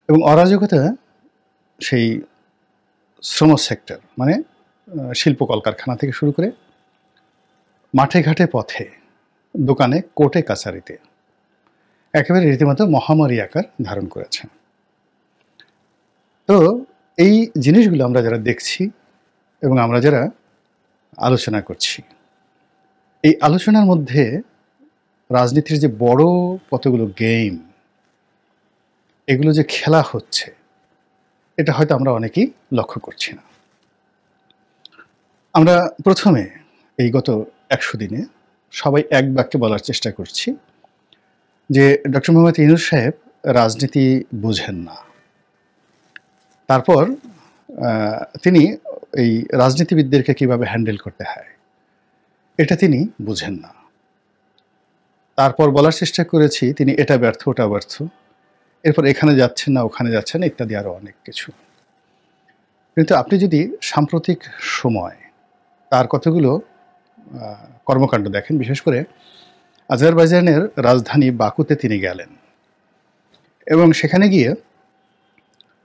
এবং অরাজকতা সেই শ্রম সেক্টর মানে শিল্প কলকারখানা থেকে শুরু করে মাঠে ঘাটে পথে দোকানে কোর্টে কাছারিতে একেবারে রীতিমতো মহামারী আকার ধারণ করেছে। তো এই জিনিসগুলো আমরা যারা দেখছি এবং আমরা যারা আলোচনা করছি, এই আলোচনার মধ্যে রাজনীতির যে বড় কতগুলো গেম এগুলো যে খেলা হচ্ছে, এটা হয়তো আমরা অনেকেই লক্ষ্য করছি না। আমরা প্রথমে এই গত ১০০ দিনে সবাই এক বাক্যে বলার চেষ্টা করছি যে ডক্টর মোহাম্মদ ইউনূস সাহেব রাজনীতি বুঝেন না। তারপর তিনি এই রাজনীতিবিদদেরকে কিভাবে হ্যান্ডেল করতে হয় এটা তিনি বুঝেন না। তারপর বলার চেষ্টা করেছি তিনি এটা ব্যর্থ ওটা ব্যর্থ, এরপর এখানে যাচ্ছেন না ওখানে যাচ্ছেন না ইত্যাদি আরও অনেক কিছু। কিন্তু আপনি যদি সাম্প্রতিক সময় তার কতগুলো কর্মকাণ্ড দেখেন, বিশেষ করে আজারবাইজানের রাজধানী বাকুতে তিনি গেলেন এবং সেখানে গিয়ে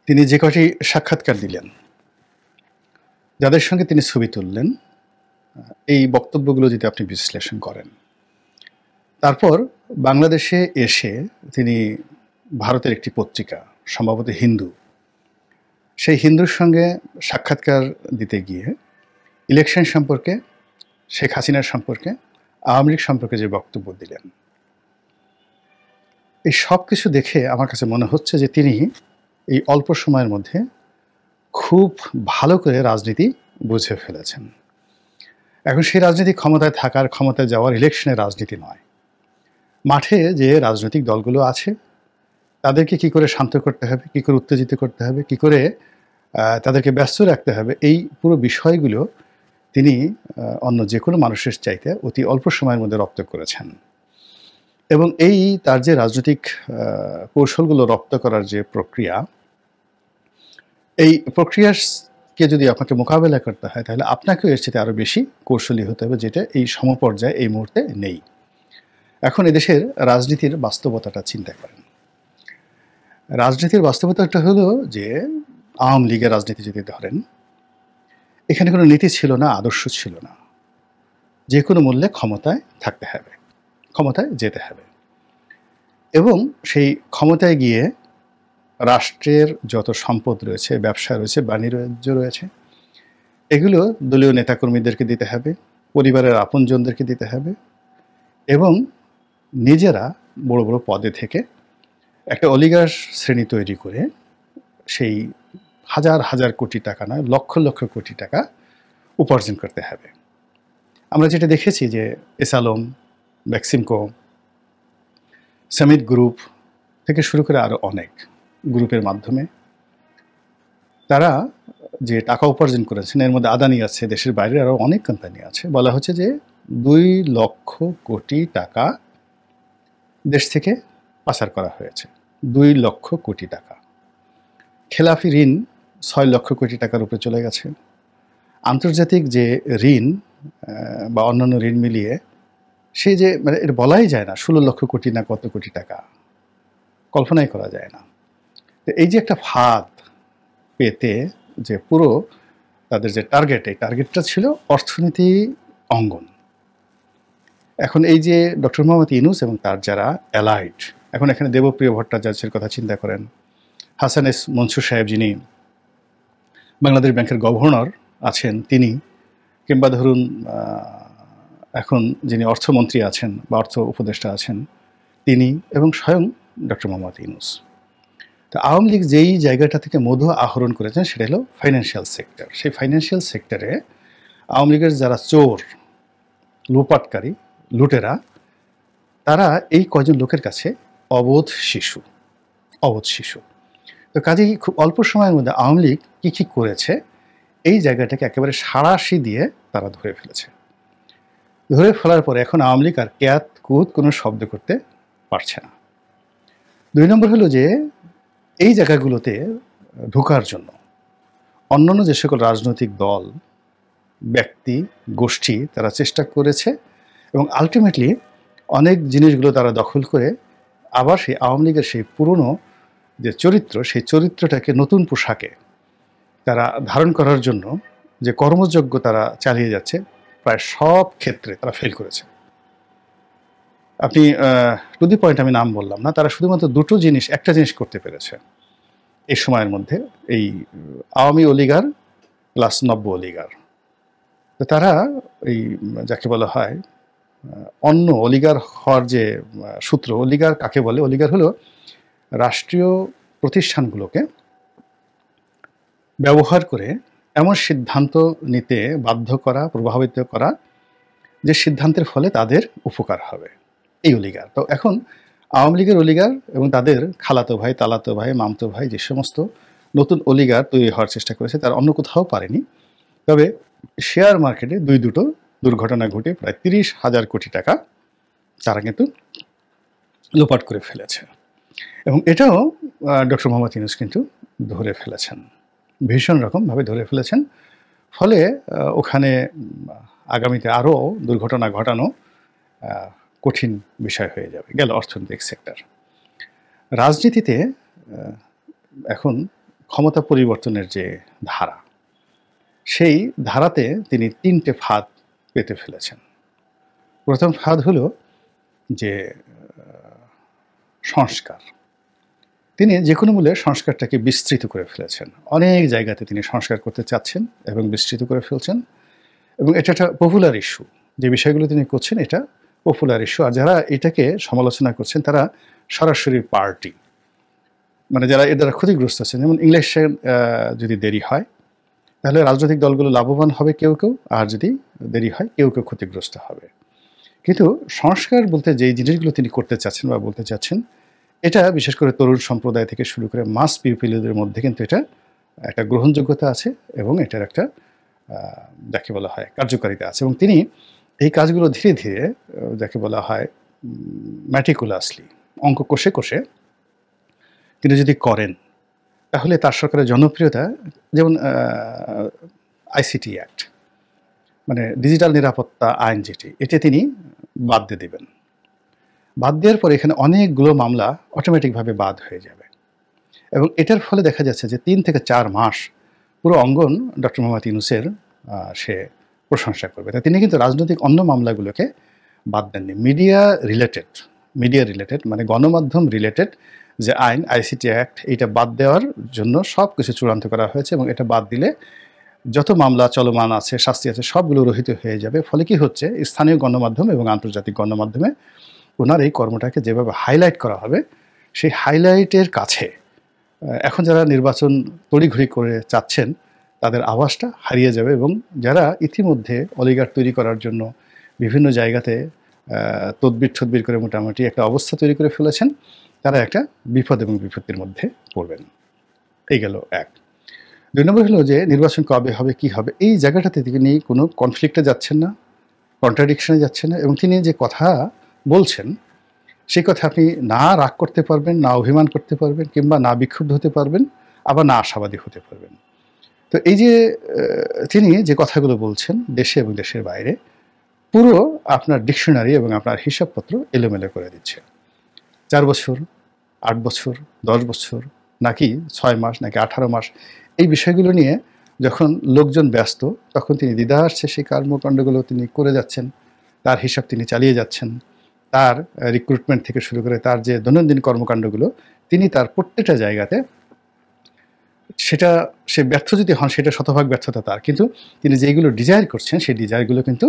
তিনি যে কটি সাক্ষাৎকার দিলেন, যাদের সঙ্গে তিনি ছবি তুললেন, এই বক্তব্যগুলো যদি আপনি বিশ্লেষণ করেন, তারপর বাংলাদেশে এসে তিনি ভারতের একটি পত্রিকা সম্ভবত হিন্দু, সেই হিন্দুর সঙ্গে সাক্ষাৎকার দিতে গিয়ে ইলেকশন সম্পর্কে, শেখ হাসিনার সম্পর্কে, আওয়ামী লীগ সম্পর্কে যে বক্তব্য দিলেন, এই সব কিছু দেখে আমার কাছে মনে হচ্ছে যে তিনি এই অল্প সময়ের মধ্যে খুব ভালো করে রাজনীতি বুঝে ফেলেছেন। এখন সেই রাজনীতি ক্ষমতায় থাকার, ক্ষমতায় যাওয়ার, ইলেকশনের রাজনীতি নয়। মাঠে যে রাজনৈতিক দলগুলো আছে তাদেরকে কি করে শান্ত করতে হবে, কি করে উত্তেজিত করতে হবে, কি করে তাদেরকে ব্যস্ত রাখতে হবে, এই পুরো বিষয়গুলো তিনি অন্য যে কোনো মানুষের চাইতে অতি অল্প সময়ের মধ্যে রপ্ত করেছেন। এবং এই তার যে রাজনৈতিক কৌশলগুলো রপ্ত করার যে প্রক্রিয়া, এই প্রক্রিয়াকে যদি আপনাকে মোকাবেলা করতে হয় তাহলে আপনাকেও এর সাথে আরও বেশি কৌশলী হতে হবে, যেটা এই সমপর্যায়ে এই মুহূর্তে নেই। এখন এদেশের রাজনীতির বাস্তবতাটা চিন্তা করেন। রাজনীতির বাস্তবতাটা হলো যে আওয়ামী লীগের রাজনীতি যদি ধরেন, এখানে কোনো নীতি ছিল না, আদর্শ ছিল না। যে কোনো মূল্যে ক্ষমতায় থাকতে হবে, ক্ষমতায় যেতে হবে এবং সেই ক্ষমতায় গিয়ে রাষ্ট্রের যত সম্পদ রয়েছে, ব্যবসা রয়েছে, বাণিজ্য রয়েছে, এগুলো দলীয় নেতাকর্মীদেরকে দিতে হবে, পরিবারের আপনজনদেরকে দিতে হবে এবং নিজেরা বড় বড় পদে থেকে একটা অলিগার্স শ্রেণী তৈরি করে সেই হাজার হাজার কোটি টাকা নয়, লক্ষ লক্ষ কোটি টাকা উপার্জন করতে হবে। আমরা যেটা দেখেছি যে S Alam, Beximco, summit group থেকে শুরু করে আরও অনেক গ্রুপের মাধ্যমে তারা যে টাকা উপার্জন করেছেন, এর মধ্যে আদানি আছে, দেশের বাইরে আরও অনেক কোম্পানি আছে। বলা হচ্ছে যে 2 লক্ষ কোটি টাকা দেশ থেকে পাচার করা হয়েছে। 2 লক্ষ কোটি টাকা। খেলাফি ঋণ 6 লক্ষ কোটি টাকার উপরে চলে গেছে। আন্তর্জাতিক যে ঋণ বা অন্যান্য ঋণ মিলিয়ে সেই যে মানে এটা বলাই যায় না 16 লক্ষ কোটি না কত কোটি টাকা, কল্পনাই করা যায় না। তো এই যে একটা ফাঁদ পেতে যে পুরো তাদের যে টার্গেট, এই টার্গেটটা ছিল অর্থনীতি অঙ্গন। এখন এই যে ডক্টর মোহাম্মদ ইউনূস এবং তার যারা অ্যালাইড, এখন এখানে দেবপ্রিয় ভট্টাচার্যের কথা চিন্তা করেন, হাসান এস মনসুর সাহেব যিনি বাংলাদেশ ব্যাংকের গভর্নর আছেন তিনি, কিংবা ধরুন এখন যিনি অর্থমন্ত্রী আছেন বা অর্থ উপদেষ্টা আছেন তিনি, এবং স্বয়ং ডক্টর মোহাম্মদ ইউনূস। তো আওয়ামী লীগ যেই জায়গাটা থেকে মধু আহরণ করেছেন সেটা হলো ফাইন্যান্সিয়াল সেক্টর। সেই ফাইন্যান্সিয়াল সেক্টরে আওয়ামী লীগের যারা চোর, লুপাটকারী, লুটেরা, তারা এই কয়জন লোকের কাছে অবোধ শিশু। তো কাজেই খুব অল্প সময়ের মধ্যে আওয়ামী লীগ কী কী করেছে এই জায়গাটাকে একেবারে সাঁড়াশি দিয়ে তারা ধরে ফেলেছে। ধরে ফেলার পরে এখন আওয়ামী লীগ আর ক্যাত কুত কোনো শব্দ করতে পারছে না। 2 নম্বর হলো যে এই জায়গাগুলোতে ঢোকার জন্য অন্যান্য যে সকল রাজনৈতিক দল, ব্যক্তি, গোষ্ঠী তারা চেষ্টা করেছে এবং আলটিমেটলি অনেক জিনিসগুলো তারা দখল করে আবার সেই আওয়ামী লীগের সেই পুরনো যে চরিত্র, সেই চরিত্রটাকে নতুন পোশাকে তারা ধারণ করার জন্য যে কর্মযজ্ঞ তারা চালিয়ে যাচ্ছে, প্রায় সব ক্ষেত্রে তারা ফেল করেছে। আপনি টু দি পয়েন্ট, আমি নাম বললাম না, তারা শুধুমাত্র একটা জিনিস করতে পেরেছে এই সময়ের মধ্যে, এই আওয়ামী অলিগার প্লাস নব্য অলিগার। তো তারা এই যাকে বলা হয় অন্য অলিগার হওয়ার যে সূত্র, অলিগার কাকে বলে? অলিগার হলো রাষ্ট্রীয় প্রতিষ্ঠানগুলোকে ব্যবহার করে এমন সিদ্ধান্ত নিতে বাধ্য করা, প্রভাবিত করা যে সিদ্ধান্তের ফলে তাদের উপকার হবে, এই অলিগার। তো এখন আওয়ামী লীগের অলিগার এবং তাদের খালাতো ভাই, তালাতো ভাই, মামতো ভাই যে সমস্ত নতুন অলিগার তৈরি হওয়ার চেষ্টা করেছে, তারা অন্য কোথাও পারেনি। তবে শেয়ার মার্কেটে দুটো দুর্ঘটনা ঘটে প্রায় 30,000 কোটি টাকা তারা কিন্তু লোপাট করে ফেলেছে। এবং এটাও ডক্টর মোহাম্মদ ইউনূস কিন্তু ধরে ফেলেছেন, ভীষণ রকমভাবে ধরে ফেলেছেন। ফলে ওখানে আগামীতে আরও দুর্ঘটনা ঘটানো কঠিন বিষয় হয়ে যাবে। গেল অর্থনৈতিক সেক্টর। রাজনীতিতে এখন ক্ষমতা পরিবর্তনের যে ধারা, সেই ধারাতে তিনি 3টে ফাঁদ পেতে ফেলেছেন। প্রথম ফাঁদ হলো যে সংস্কার। তিনি যে কোনো মূল্যে সংস্কারটাকে বিস্তৃত করে ফেলেছেন। অনেক জায়গাতে তিনি সংস্কার করতে চাচ্ছেন এবং বিস্তৃত করে ফেলছেন, এবং এটা একটা পপুলার ইস্যু। যে বিষয়গুলো তিনি করছেন এটা পপুলার ইস্যু। আর যারা এটাকে সমালোচনা করছেন তারা সরাসরি পার্টি, মানে যারা এর দ্বারা ক্ষতিগ্রস্ত আছেন। যেমন ইংলিশে যদি দেরি হয় তাহলে রাজনৈতিক দলগুলো লাভবান হবে কেউ কেউ, আর যদি দেরি হয় কেউ কেউ ক্ষতিগ্রস্ত হবে। কিন্তু সংস্কার বলতে যেই জিনিসগুলো তিনি করতে চাচ্ছেন বা বলতে চাচ্ছেন, এটা বিশেষ করে তরুণ সম্প্রদায় থেকে শুরু করে মাস পিপলদের মধ্যে কিন্তু এটা একটা গ্রহণযোগ্যতা আছে এবং এটার একটা যাকে বলা হয় কার্যকারিতা আছে। এবং তিনি এই কাজগুলো ধীরে ধীরে যাকে বলা হয় ম্যাটিকুলাসলি অঙ্ক কষে কষে তিনি যদি করেন, তাহলে তার সরকারের জনপ্রিয়তা, যেমন আইসিটি অ্যাক্ট, মানে ডিজিটাল নিরাপত্তা আইন যেটি, এটা তিনি বাদ দিয়ে দেবেন। বাদ দেওয়ার পরে এখানে অনেকগুলো মামলা অটোমেটিকভাবে বাদ হয়ে যাবে, এবং এটার ফলে দেখা যাচ্ছে যে 3 থেকে 4 মাস পুরো অঙ্গন ডক্টর মোহাম্মদ ইউনূসের সে প্রশংসা করবে। তাই তিনি কিন্তু রাজনৈতিক অন্য মামলাগুলোকে বাদ দেননি। মিডিয়া রিলেটেড মানে গণমাধ্যম রিলেটেড যে আইন, আইসিটি অ্যাক্ট, এইটা বাদ দেওয়ার জন্য সব কিছু চূড়ান্ত করা হয়েছে, এবং এটা বাদ দিলে যত মামলা চলমান আছে, শাস্তি আছে, সবগুলো রহিত হয়ে যাবে। ফলে কি হচ্ছে, স্থানীয় গণমাধ্যম এবং আন্তর্জাতিক গণমাধ্যমে ওনার এই কর্মটাকে যেভাবে হাইলাইট করা হবে, সেই হাইলাইটের কাছে এখন যারা নির্বাচন তড়িঘড়ি করে চাচ্ছেন তাদের আওয়াজটা হারিয়ে যাবে, এবং যারা ইতিমধ্যে অলিগার তৈরি করার জন্য বিভিন্ন জায়গাতে তদবির করে মোটামুটি একটা অবস্থা তৈরি করে ফেলেছেন, তারা একটা বিপদ এবং বিপত্তির মধ্যে পড়বেন। এই গেল এক। 2 নম্বর হলো যে নির্বাচন কবে হবে, কি হবে, এই জায়গাটাতে তিনি কোনো কনফ্লিক্টে যাচ্ছেন না, কন্ট্রাডিকশনে যাচ্ছেন না, এবং তিনি যে কথা বলছেন সেই কথা আপনি না রাগ করতে পারবেন, না অভিমান করতে পারবেন, কিংবা না বিক্ষুব্ধ হতে পারবেন, আবার না আশাবাদী হতে পারবেন। তো এই যে তিনি যে কথাগুলো বলছেন দেশে এবং দেশের বাইরে, পুরো আপনার ডিকশনারি এবং আপনার হিসাবপত্র এলোমেলো করে দিচ্ছে। 4 বছর, 8 বছর, 10 বছর, নাকি 6 মাস, নাকি 18 মাস, এই বিষয়গুলো নিয়ে যখন লোকজন ব্যস্ত, তখন তিনি দ্বিধার্থে সেই কর্মকাণ্ডগুলো তিনি করে যাচ্ছেন, তার হিসাব তিনি চালিয়ে যাচ্ছেন। তার রিক্রুটমেন্ট থেকে শুরু করে তার যে দৈনন্দিন কর্মকাণ্ডগুলো, তিনি তার প্রত্যেকটা জায়গাতে সেটা সে ব্যর্থ যদি হন, সেটা শতভাগ ব্যর্থতা তার, কিন্তু তিনি যেইগুলো ডিজায়ার করছেন সেই ডিজায়ারগুলো কিন্তু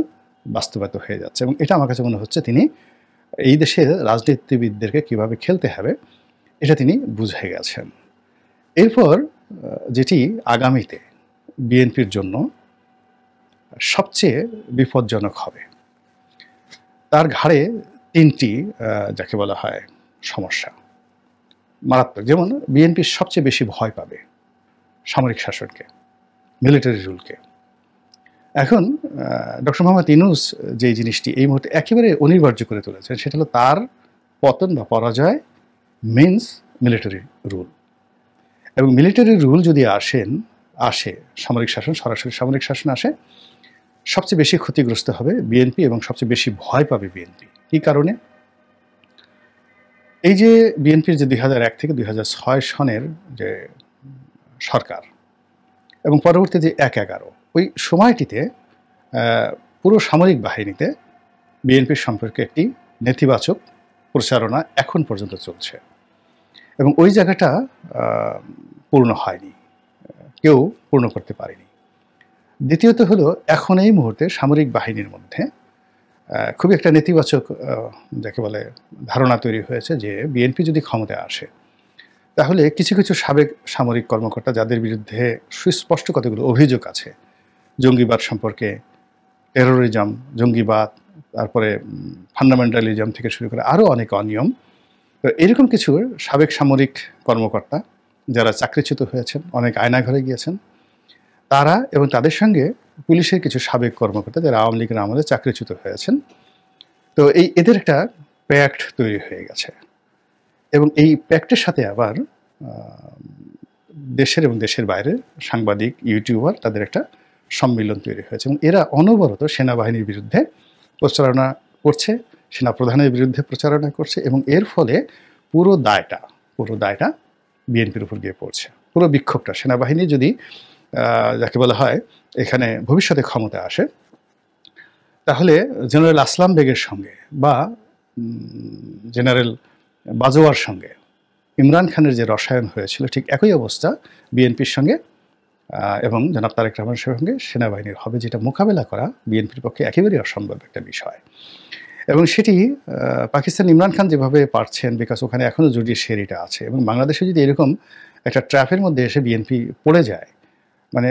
বাস্তবায়িত হয়ে যাচ্ছে। এবং এটা আমার কাছে মনে হচ্ছে তিনি এই দেশের রাজনীতিবিদদেরকে কীভাবে খেলতে হবে এটা তিনি বুঝে গেছেন। এরপর যেটি আগামীতে বিএনপির জন্য সবচেয়ে বিপজ্জনক হবে, তার ঘাড়ে 3টি যাকে বলা হয় সমস্যা মারাত্মক। যেমন বিএনপি সবচেয়ে বেশি ভয় পাবে সামরিক শাসনকে, মিলিটারি রুলকে। এখন ডক্টর মোহাম্মদ ইউনূস যে জিনিসটি এই মুহূর্তে একেবারে অনিবার্য করে তুলেছেন, সেটা হলো তার পতন বা পরাজয় মিনস মিলিটারি রুল। এবং মিলিটারি রুল যদি আসে সামরিক শাসন, সরাসরি সামরিক শাসন আসে, সবচেয়ে বেশি ক্ষতিগ্রস্ত হবে বিএনপি এবং সবচেয়ে বেশি ভয় পাবে বিএনপি। কী কারণে? এই যে বিএনপির যে ২০০১ থেকে ২০০৬ সনের যে সরকার এবং পরবর্তী যে ১-১১ ওই সময়টিতে পুরো সামরিক বাহিনীতে বিএনপির সম্পর্কে একটি নেতিবাচক প্রচারণা এখন পর্যন্ত চলছে এবং ওই জায়গাটা পূর্ণ হয়নি, কেউ পূর্ণ করতে পারেনি। দ্বিতীয়ত হলো এখন এই মুহূর্তে সামরিক বাহিনীর মধ্যে খুবই একটা নেতিবাচক যাকে বলে ধারণা তৈরি হয়েছে যে বিএনপি যদি ক্ষমতায় আসে তাহলে কিছু কিছু সাবেক সামরিক কর্মকর্তা যাদের বিরুদ্ধে সুস্পষ্ট কতগুলো অভিযোগ আছে জঙ্গিবাদ সম্পর্কে, টেরোরিজম, জঙ্গিবাদ, তারপরে ফান্ডামেন্টালিজম থেকে শুরু করে আরও অনেক অনিয়ম, তো এরকম কিছু সাবেক সামরিক কর্মকর্তা যারা চাকরিচ্যুত হয়েছেন, অনেক আয়নাঘরে গিয়েছেন, তারা এবং তাদের সঙ্গে পুলিশের কিছু সাবেক কর্মকর্তা যারা আওয়ামী লীগের আমলে চাকরিচ্যুত হয়েছেন, তো এদের একটা প্যাক্ট তৈরি হয়ে গেছে এবং এই প্যাক্টের সাথে আবার দেশের এবং দেশের বাইরের সাংবাদিক, ইউটিউবার তাদের একটা সম্মিলন তৈরি হয়েছে এবং এরা অনবরত সেনাবাহিনীর বিরুদ্ধে প্রচারণা করছে, সেনাপ্রধানের বিরুদ্ধে প্রচারণা করছে এবং এর ফলে পুরো দায়টা বিএনপির উপর গিয়ে পড়ছে। পুরো বিক্ষোভটা সেনাবাহিনী যদি যাকে বলা হয় এখানে ভবিষ্যতে ক্ষমতা আসে তাহলে জেনারেল আসলাম বেগের সঙ্গে বা জেনারেল বাজওয়ার সঙ্গে ইমরান খানের যে রসায়ন হয়েছিল ঠিক একই অবস্থা বিএনপির সঙ্গে এবং জনাব তারেক রহমানের সঙ্গে সেনাবাহিনীর হবে, যেটা মোকাবেলা করা বিএনপির পক্ষে একেবারেই অসম্ভব একটা বিষয়। এবং সেটি পাকিস্তান ইমরান খান যেভাবে পারছেন, বিকজ ওখানে এখনও জুডিশিয়ারিটা আছে এবং বাংলাদেশে যদি এরকম একটা ট্র্যাপের মধ্যে এসে বিএনপি পড়ে যায়, মানে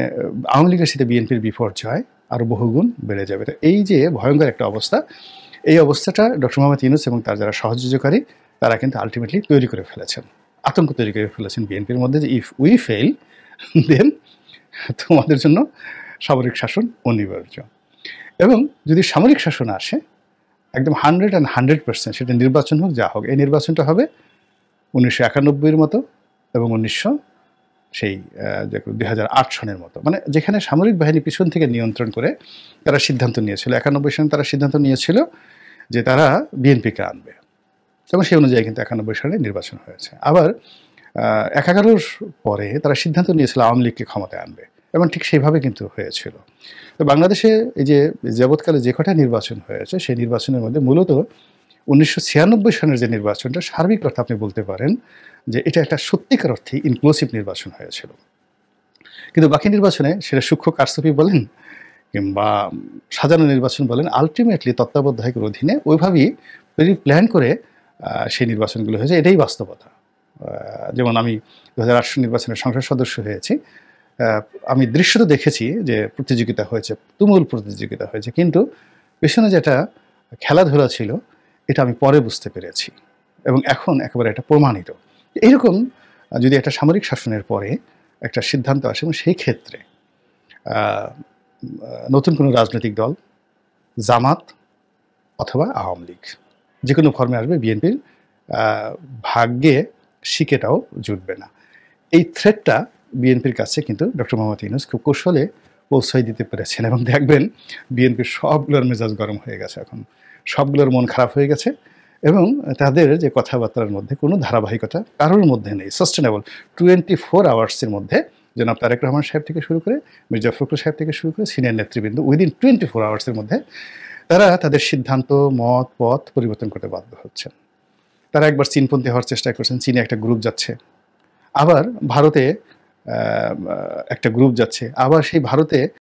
আওয়ামী লীগের সাথে বিএনপির বিপর্যয় আরও বহুগুণ বেড়ে যাবে। তো এই যে ভয়ঙ্কর একটা অবস্থা, এই অবস্থাটা ডক্টর মোহাম্মদ ইউনূস এবং তার যারা সহযোগীকারী তারা কিন্তু আলটিমেটলি তৈরি করে ফেলেছেন, আতঙ্ক তৈরি করে ফেলেছেন বিএনপির মধ্যে যে ইফ উই ফেল দেন তোমাদের জন্য সামরিক শাসন অনিবার্য। এবং যদি সামরিক শাসন আসে একদম 100% সেটা নির্বাচন হোক যা হোক, এই নির্বাচনটা হবে 1991-এর মতো এবং 2008 সনের মতো, মানে যেখানে সামরিক বাহিনী পিছন থেকে নিয়ন্ত্রণ করে তারা সিদ্ধান্ত নিয়েছিল। 91 সনে তারা সিদ্ধান্ত নিয়েছিল যে তারা বিএনপিকে আনবে এবং সেই অনুযায়ী কিন্তু 91 সালে নির্বাচন হয়েছে। আবার 11 পরে তারা সিদ্ধান্ত নিয়েছিল আওয়ামী লীগকে ক্ষমতায় আনবে এবং ঠিক সেইভাবে কিন্তু হয়েছিল। তো বাংলাদেশে এই যে যাবৎকালে যে কটা নির্বাচন হয়েছে সেই নির্বাচনের মধ্যে মূলত 1996 সনের যে নির্বাচনটা সার্বিক অর্থে আপনি বলতে পারেন যে এটা একটা সত্যিকার অর্থে ইনক্লুসিভ নির্বাচন হয়েছিল। কিন্তু বাকি নির্বাচনে সেটা সূক্ষ্ম কারচুপি বলেন কিংবা সাজানো নির্বাচন বলেন, আলটিমেটলি তত্ত্বাবধায়কের অধীনে ওইভাবেই প্ল্যান করে সেই নির্বাচনগুলো হয়েছে, এটাই বাস্তবতা। যেমন আমি 2008 নির্বাচনের সংসদ সদস্য হয়েছি, আমি দৃশ্যত দেখেছি যে প্রতিযোগিতা হয়েছে, তুমুল প্রতিযোগিতা হয়েছে, কিন্তু পেছনে যেটা খেলাধুলা ছিল এটা আমি পরে বুঝতে পেরেছি এবং এখন একেবারে এটা প্রমাণিত। এইরকম যদি একটা সামরিক শাসনের পরে একটা সিদ্ধান্ত আসে এবং সেই ক্ষেত্রে নতুন কোনো রাজনৈতিক দল, জামাত অথবা আওয়ামী লীগ যে কোনো ফর্মে আসবে, বিএনপির ভাগ্যে শিকেটাও জুটবে না। এই থ্রেটটা বিএনপির কাছে কিন্তু ডক্টর মোহাম্মদ ইউনূস খুব কৌশলে পৌঁছাই দিতে পেরেছেন এবং দেখবেন বিএনপির সবগুলোর মেজাজ গরম হয়ে গেছে, এখন সবগুলোর মন খারাপ হয়ে গেছে এবং তাদের যে কথাবার্তার মধ্যে কোনো ধারাবাহিকতা কারোর মধ্যে নেই, সাস্টেনেবল। 24 আওয়ার্সের মধ্যে জনাব তারেক রহমান সাহেব থেকে শুরু করে মির্জা ফখরুল সাহেব থেকে শুরু করে সিনিয়র নেতৃবৃন্দ উইদিন 24 আওয়ার্সের মধ্যে তারা তাদের সিদ্ধান্ত, মত, পথ পরিবর্তন করতে বাধ্য হচ্ছেন। তারা একবার চীনপন্থী হওয়ার চেষ্টা করছেন, চীনে একটা গ্রুপ যাচ্ছে, আবার ভারতে একটা গ্রুপ যাচ্ছে, আবার সেই ভারতে